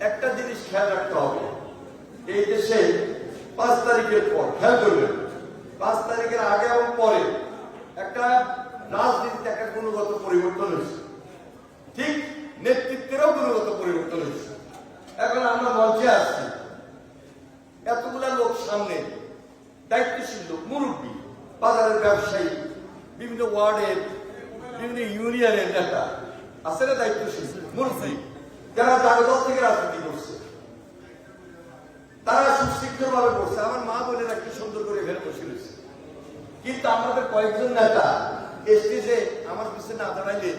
একটা জিনিস খেয়াল রাখতে হবে, এই দেশে 5 তারিখের পর খেয়াল করবেন, 5 তারিখের আগে এবং পরে একটা রাজনীতিতে একটা গুণগত পরিবর্তন হয়েছে, ঠিক নেতৃত্বেরও গুণগত পরিবর্তন হয়েছে। এখন আমরা মঞ্চে আসছি, এতগুলা লোক সামনে, দায়িত্বশীল লোক, মুরব্বী, বাজারের ব্যবসায়ী, বিভিন্ন ওয়ার্ডের, বিভিন্ন ইউনিয়নের নেতা আছে না, দায়িত্বশীল মুরব্বী, যারা জাগদল থেকে রাজনীতি করছে, তারা সুশৃঙ্খল ভাবে করছে। আমার মা বোনেরা কি সুন্দর করে এখানে বসে রয়েছে। কিন্তু আমাদের কয়েকজন নেতা স্টেজে আমার পিছনে না দাঁড়াইলে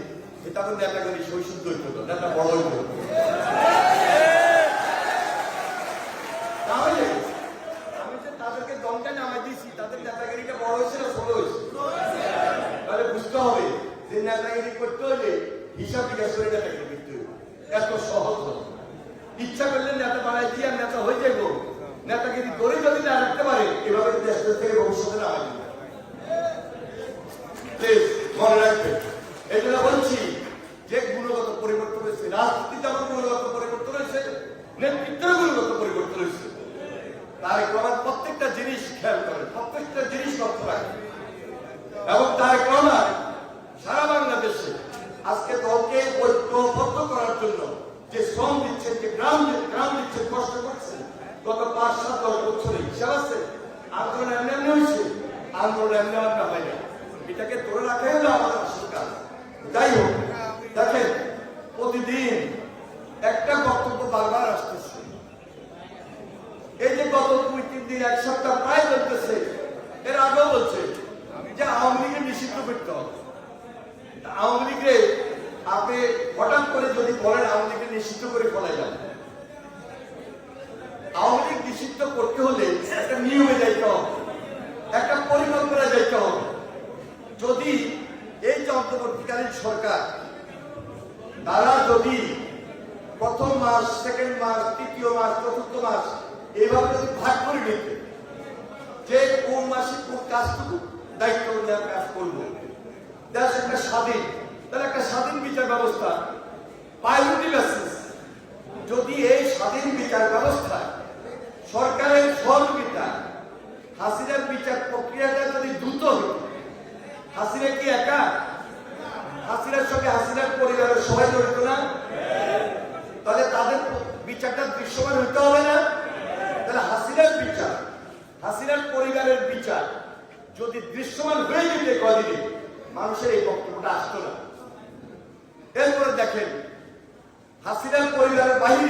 তখন নেতাগিরি শৈশুদ্ধ হইত, নেতা বড় হইত। তাহলে আমি যে তাদেরকে দমটা নামাই দিয়েছি, তাদের নেতাগিরিটা বড় হয়েছে না ছোট হয়েছে? তাহলে বুঝতে হবে যে নেতাগিরি করতে হলে হিসাব বিকাশ করে নেতাগিরি করতে হবে। এত সহজ হবে। ইচ্ছা করলে নেতা বানাই দিয়ে আর নেতা হয়ে যাবো, নেতাগিরি করে যদি না রাখতে পারে এভাবে দেশ থেকে ভবিষ্যতে নামাই দিবে। মনে রাখবে, এই জন্য বলছি যে গুণগত পরিবর্তন হয়েছে, রাজনীতিতে আমার গুণগত পরিবর্তন হয়েছে, নেতৃত্বের গুণগত পরিবর্তন হয়েছে। তারেক রহমান প্রত্যেকটা জিনিস খেয়াল করেন, প্রত্যেকটা জিনিস লক্ষ্য রাখেন। এবং তারেক রহমান সারা বাংলাদেশে আজকে দলকে ঐক্যবদ্ধ করার জন্য যে শ্রম দিচ্ছেন, যে গ্রাম দিচ্ছেন, কষ্ট করছেন, গত 5-7-10 বছরে হিসাব আছে। আন্দোলন এমনি এমনি হয়েছে, আন্দোলন এমনি এমনি হয় না, এটাকে ধরে রাখাই হলো আমাদের আসল কাজ। যাই হোক, দেখেন প্রতিদিন একটা বক্তব্য বারবার আসতেছে। এই যে গত 2-3 দিন, 1 সপ্তাহ প্রায় চলতেছে, এর আগেও বলছে যে আওয়ামী লীগকে নিষিদ্ধ করতে হবে। আওয়ামী লীগকে আপনি হঠাৎ করে যদি বলেন আওয়ামী লীগকে নিষিদ্ধ করে ফেলা যাবে, আওয়ামী লীগ নিষিদ্ধ করতে হলে একটা নিয়মে যাইতে হবে, একটা পরিকল্পনা যাইতে হবে। যদি এই যে অন্তর্বর্তীকালীন সরকার, তারা যদি প্রথম মাস, সেকেন্ড মাস, তৃতীয় মাস, চতুর্থ মাস এইভাবে যদি ভাগ করে নিতে, যে কোন মাসে কোন কাজটুকু দায়িত্ব নেওয়ার কাজ করবো, দেশ একটা স্বাধীন, তাহলে একটা স্বাধীন বিচার ব্যবস্থা, প্রায়োরিটি বেসিস। যদি এই স্বাধীন বিচার ব্যবস্থা সরকারের সহযোগিতা, হাসিনার বিচার প্রক্রিয়াটা যদি দ্রুত হতো, হাসিনা কি একা? হাসিনার সঙ্গে হাসিনার পরিবারের সবাই জড়িত না? তাহলে তাদের বিচারটা দৃশ্যমান হইতে হবে না? তাহলে হাসিনার বিচার, হাসিনার পরিবারের বিচার যদি দৃশ্যমান হয়ে যেতে কদিনে, মানুষের এই বক্তব্যটা আসতো না। এরপরে দেখেন, হাসিনার পরিবারের বাইরে